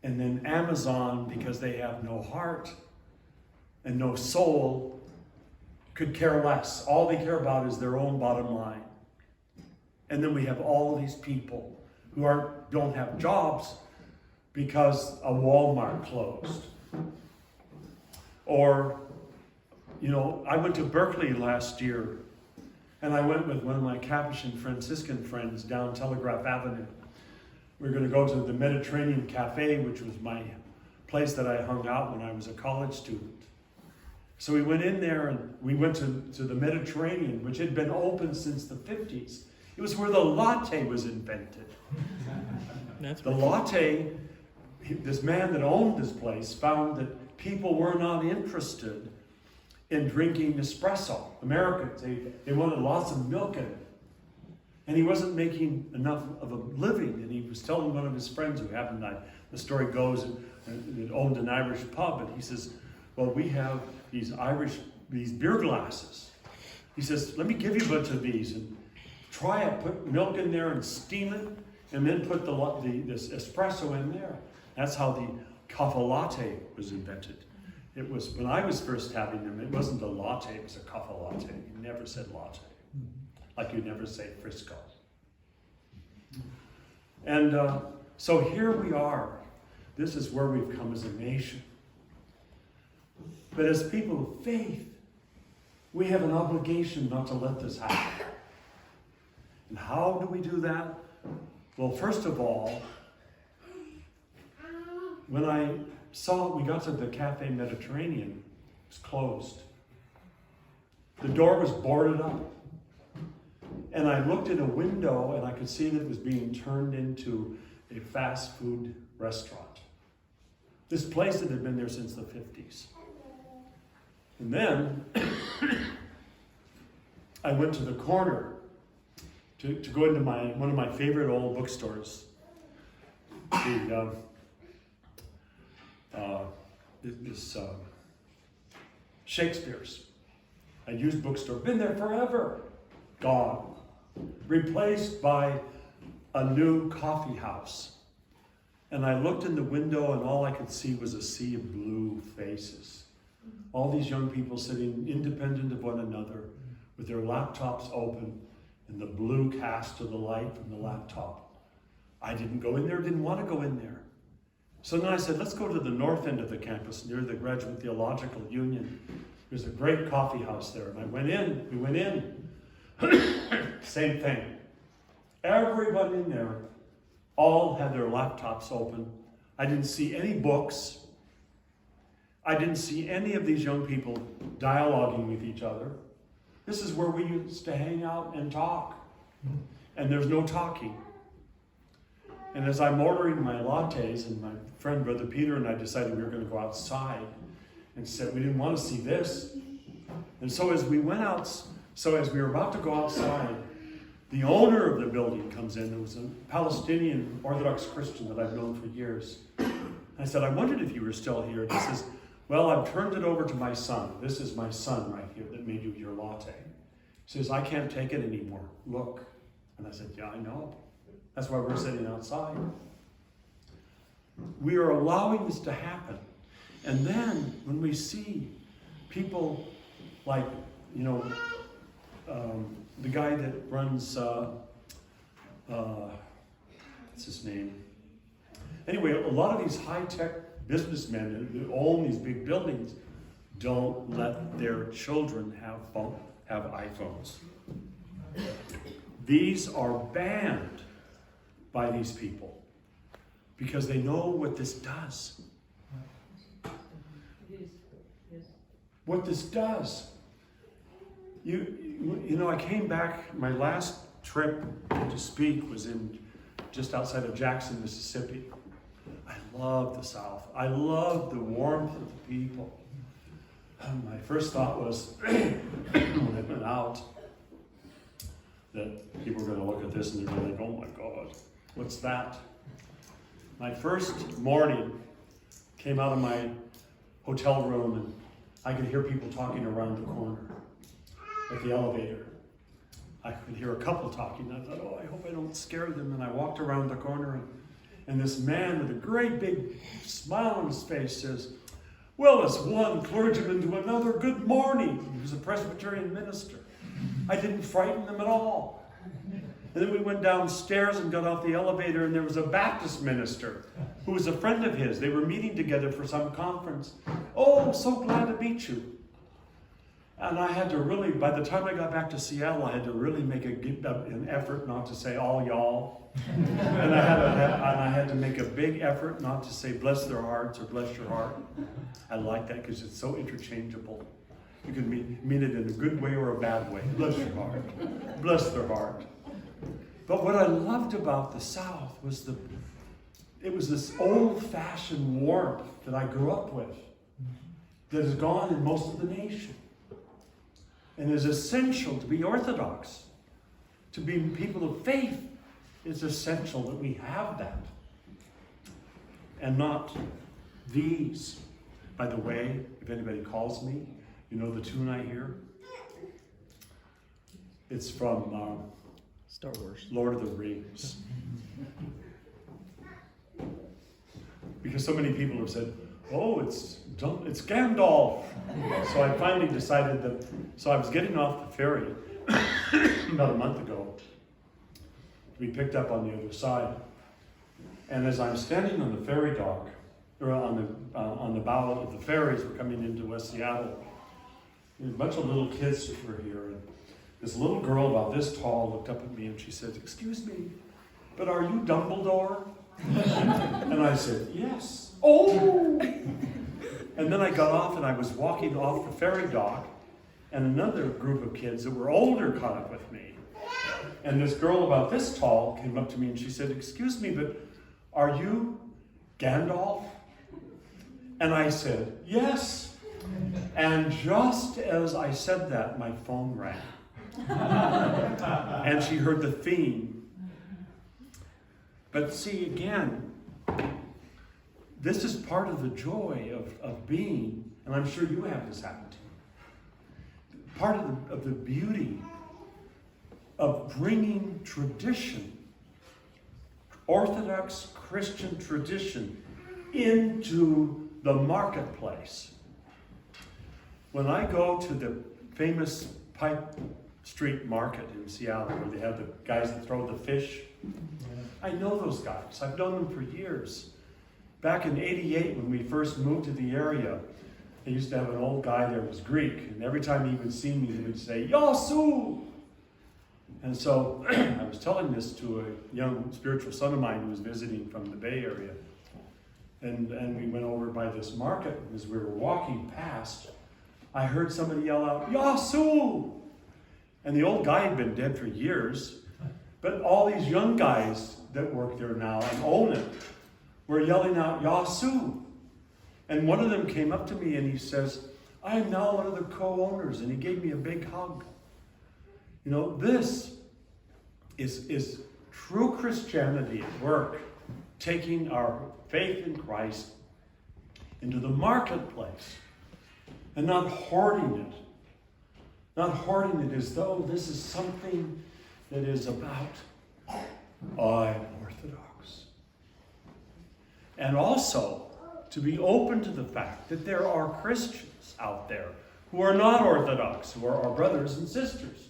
And then Amazon, because they have no heart and no soul, could care less. All they care about is their own bottom line. And then we have all these people who don't have jobs because a Walmart closed. Or, I went to Berkeley last year, and I went with one of my Capuchin Franciscan friends down Telegraph Avenue. We were going to go to the Mediterranean Cafe, which was my place that I hung out when I was a college student. So we went in there and we went to the Mediterranean, which had been open since the 50s. It was where the latte was invented. The latte, this man that owned this place found that people were not interested in drinking espresso. Americans, they wanted lots of milk in it. And he wasn't making enough of a living. And he was telling one of his friends who happened, the story goes, that owned an Irish pub, and he says, well, we have these beer glasses. He says, let me give you a bunch of these and try it, put milk in there and steam it, and then put this espresso in there. That's how the cafe latte was invented. It was, when I was first having them, it wasn't a latte, it was a cafe latte. You never said latte, like you never say Frisco. And so here we are. This is where we've come as a nation. But as people of faith, we have an obligation not to let this happen. And how do we do that? Well, first of all, when we got to the Cafe Mediterranean, it was closed. The door was boarded up. And I looked in a window and I could see that it was being turned into a fast food restaurant. This place that had been there since the 50s. And then I went to the corner to go into one of my favorite old bookstores. Shakespeare's. A used bookstore. Been there forever. Gone. Replaced by a new coffee house. And I looked in the window and all I could see was a sea of blue faces. All these young people sitting independent of one another with their laptops open and the blue cast of the light from the laptop. I didn't go in there, didn't want to go in there. So then I said, let's go to the north end of the campus near the Graduate Theological Union. There's a great coffee house there. And we went in. Same thing. Everyone in there all had their laptops open. I didn't see any books. I didn't see any of these young people dialoguing with each other. This is where we used to hang out and talk. And there's no talking. And as I'm ordering my lattes, and my friend Brother Peter and I decided we were going to go outside, and said we didn't want to see this. And so as we were about to go outside, the owner of the building comes in. It was a Palestinian Orthodox Christian that I've known for years. I said, I wondered if you were still here. And he says, well, I've turned it over to my son. This is my son right here that made you your latte. He says, I can't take it anymore. Look. And I said, yeah, I know. That's why we're sitting outside. We are allowing this to happen. And then when we see people like, the guy that runs, what's his name? Anyway, a lot of these high-tech businessmen who own these big buildings don't let their children have iPhones. These are banned by these people because they know what this does. What this does. I came back, my last trip to speak was just outside of Jackson, Mississippi. I love the South. I love the warmth of the people. And my first thought was, when I went out, that people were going to look at this and they're going to think, oh my God, what's that? My first morning, came out of my hotel room and I could hear people talking around the corner at the elevator. I could hear a couple talking. I thought, oh, I hope I don't scare them. And I walked around the corner And this man with a great big smile on his face says, well, as one clergyman to another, good morning. He was a Presbyterian minister. I didn't frighten them at all. And then we went downstairs and got off the elevator, and there was a Baptist minister who was a friend of his. They were meeting together for some conference. Oh, so glad to meet you. And I had to really, by the time I got back to Seattle, I had to really make an effort not to say all y'all. And I had to make a big effort not to say bless their hearts or bless your heart. I like that because it's so interchangeable. You can mean it in a good way or a bad way. Bless your heart. Bless their heart. But what I loved about the South was it was this old-fashioned warmth that I grew up with that is gone in most of the nation. And is essential to be Orthodox. To be people of faith, it's essential that we have that. And not these. By the way, if anybody calls me, you know the tune I hear? It's from Star Wars. Lord of the Rings. Because so many people have said, oh, it's Gandalf. So I finally decided that, so I was getting off the ferry about a month ago to be picked up on the other side. And as I'm standing on the ferry dock, or on the bow of the ferries, we're coming into West Seattle, there's a bunch of little kids were here, and this little girl about this tall looked up at me and she said, excuse me, but are you Dumbledore? And I said, yes. Oh! And then I got off and I was walking off the ferry dock, and another group of kids that were older caught up with me. And this girl about this tall came up to me and she said, excuse me, but are you Gandalf? And I said, yes. And just as I said that, my phone rang. And she heard the theme. But see, again, this is part of the joy of being, and I'm sure you have this happen to you. Part of the beauty of bringing tradition, Orthodox Christian tradition, into the marketplace. When I go to the famous Pipe Street Market in Seattle, where they have the guys that throw the fish, I know those guys. I've known them for years. Back in '88, when we first moved to the area, I used to have an old guy there who was Greek, and every time he would see me, he would say, Yasu! And so I was telling this to a young spiritual son of mine who was visiting from the Bay Area. And we went over by this market, and as we were walking past, I heard somebody yell out, Yasu! And the old guy had been dead for years, but all these young guys that work there now and own it were yelling out, Yasu! And one of them came up to me and he says, I am now one of the co-owners, and he gave me a big hug. You know, this is true Christianity at work, taking our faith in Christ into the marketplace and not hoarding it. Not hoarding it as though this is something that is about, I'm Orthodox. And also to be open to the fact that there are Christians out there who are not Orthodox, who are our brothers and sisters.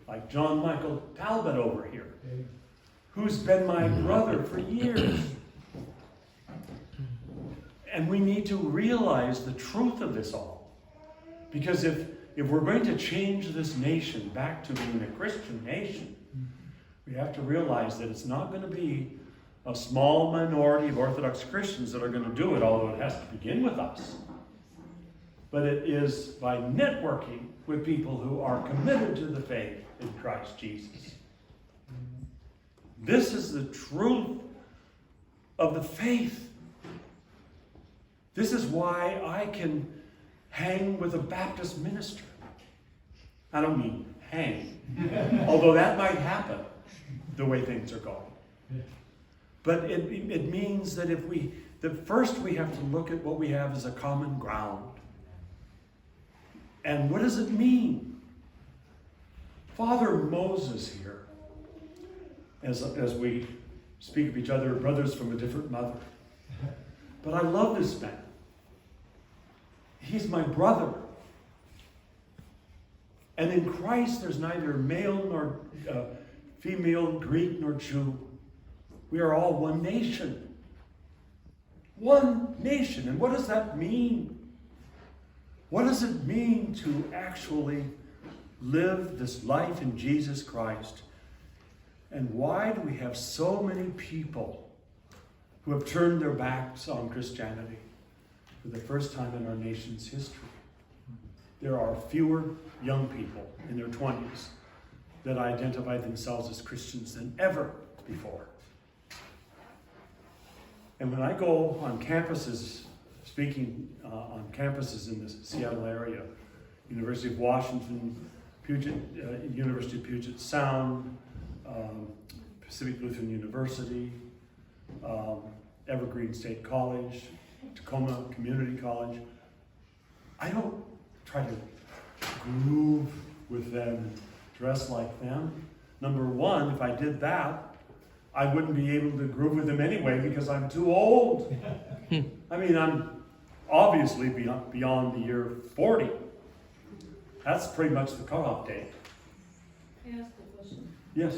Like John Michael Talbot over here, who's been my brother for years. And we need to realize the truth of this all. Because if we're going to change this nation back to being a Christian nation, we have to realize that it's not going to be a small minority of Orthodox Christians that are going to do it, although it has to begin with us. But it is by networking with people who are committed to the faith in Christ Jesus. This is the truth of the faith. This is why I can hang with a Baptist minister. I don't mean hang, although that might happen the way things are going. But it means that first we have to look at what we have as a common ground. And what does it mean? Father Moses here, as we speak of each other, brothers from a different mother. But I love this man. He's my brother. And in Christ, there's neither male nor female, Greek nor Jew. We are all one nation. One nation. And what does that mean? What does it mean to actually live this life in Jesus Christ? And why do we have so many people who have turned their backs on Christianity for the first time in our nation's history? There are fewer young people in their 20s that identify themselves as Christians than ever before. And when I go on campuses, speaking on campuses in the Seattle area, University of Washington, University of Puget Sound, Pacific Lutheran University, Evergreen State College, Tacoma Community College, I don't try to groove with them, dress like them. Number one, if I did that, I wouldn't be able to groove with them anyway because I'm too old. I mean, I'm obviously beyond the year 40. That's pretty much the cutoff date. Can I ask a question? Yes.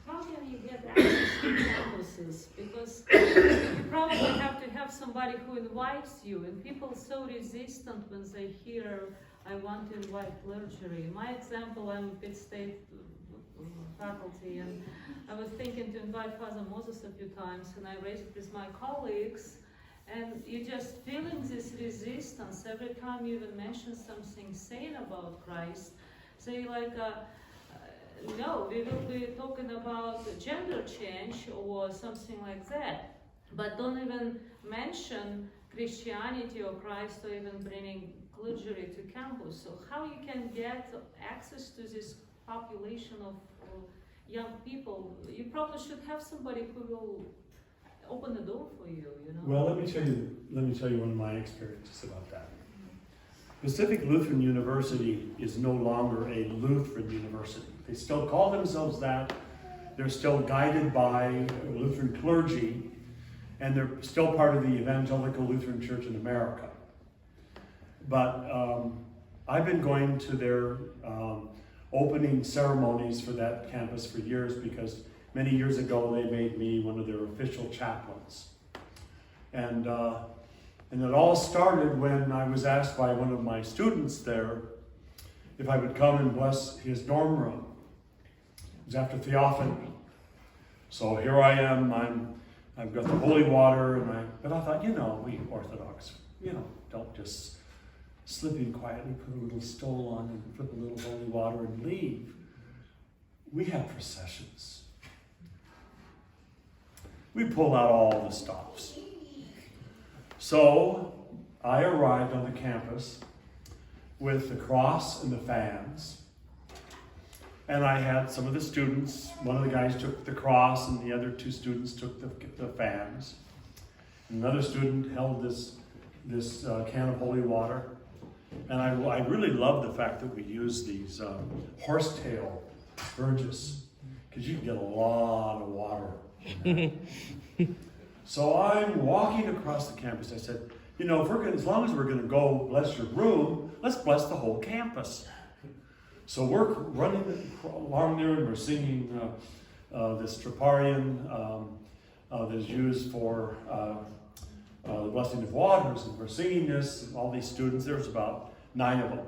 How can you get access to campuses? Because you probably have to have somebody who invites you, and people are so resistant when they hear, I want to invite clergy. In my example, I'm a Pitt State faculty, and I was thinking to invite Father Moses a few times, and I raised it with my colleagues, and you're just feeling this resistance every time you even mention something sane about Christ. Say like, no, we will be talking about gender change or something like that, but don't even mention Christianity or Christ or even bringing clergy to campus. So how you can get access to this population of young people? You probably should have somebody who will open the door for you, you know? Well, let me tell you one of my experiences about that. Pacific Lutheran University is no longer a Lutheran university. They still call themselves that. They're still guided by Lutheran clergy, and they're still part of the Evangelical Lutheran Church in America. But I've been going to their opening ceremonies for that campus for years because many years ago they made me one of their official chaplains. And it all started when I was asked by one of my students there if I would come and bless his dorm room. It was after Theotokos. So here I am, I've got the holy water, but I thought, we Orthodox, don't just slip in quietly, put a little stole on and flip a little holy water and leave. We have processions. We pull out all the stops. So I arrived on the campus with the cross and the fans. And I had some of the students, one of the guys took the cross and the other two students took the fans. And another student held this can of holy water. And I really love the fact that we use these horsetail Burgess, because you can get a lot of water. So I'm walking across the campus. I said, as long as we're going to go bless your room, let's bless the whole campus. So we're running along there and we're singing this Tryphon that is used for the blessing of waters. And we're singing this, and all these students, there's about 9 of them.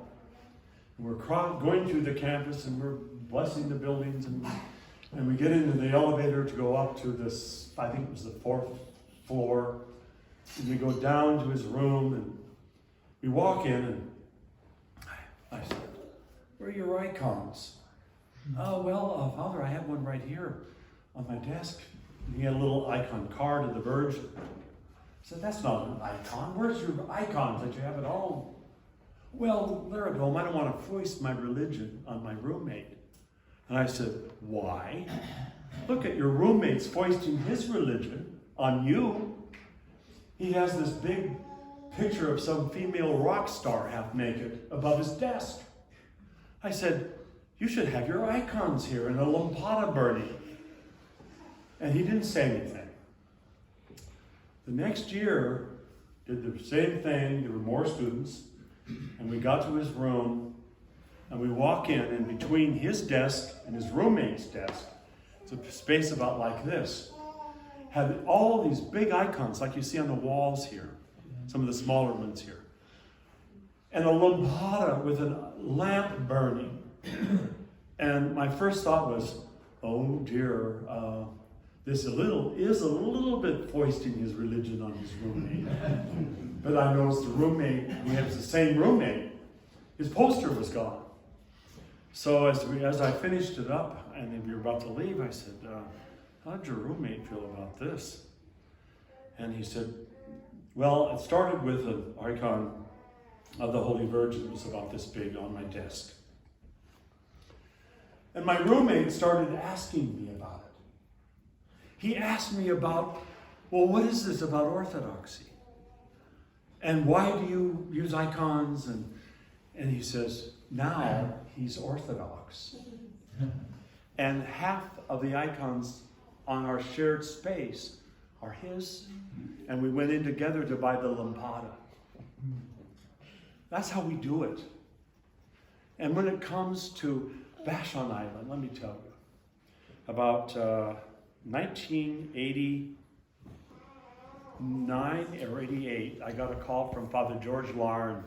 And we're going through the campus and we're blessing the buildings, and we get into the elevator to go up to this, I think it was the 4th floor, and we go down to his room, and we walk in, and I said, where are your icons? Oh, well, Father, I have one right here on my desk. And he had a little icon card of the Virgin. I said, that's not an icon. Where's your icons that you have at home? Well, they're at home. I don't want to foist my religion on my roommate. And I said, why? Look at your roommate's foisting his religion on you. He has this big picture of some female rock star half naked above his desk. I said, you should have your icons here in a lampada burning. And he didn't say anything. The next year, did the same thing. There were more students. And we got to his room, and we walk in, and between his desk and his roommate's desk, it's a space about like this, had all these big icons like you see on the walls here, some of the smaller ones here. And a lampada with a lamp burning. And my first thought was, oh dear, this is a little bit foisting his religion on his roommate. But I noticed the roommate, we had the same roommate, his poster was gone. So as I finished it up and we were about to leave, I said, how did your roommate feel about this? And he said, well, it started with an icon of the Holy Virgin. It was about this big on my desk. And my roommate started asking me about it. He asked me about, well, what is this about orthodoxy? And why do you use icons? And he says, now he's Orthodox. And half of the icons on our shared space are his. And we went in together to buy the lampada. That's how we do it. And when it comes to Vashon Island, let me tell you, about 1989 or 88, I got a call from Father George Larn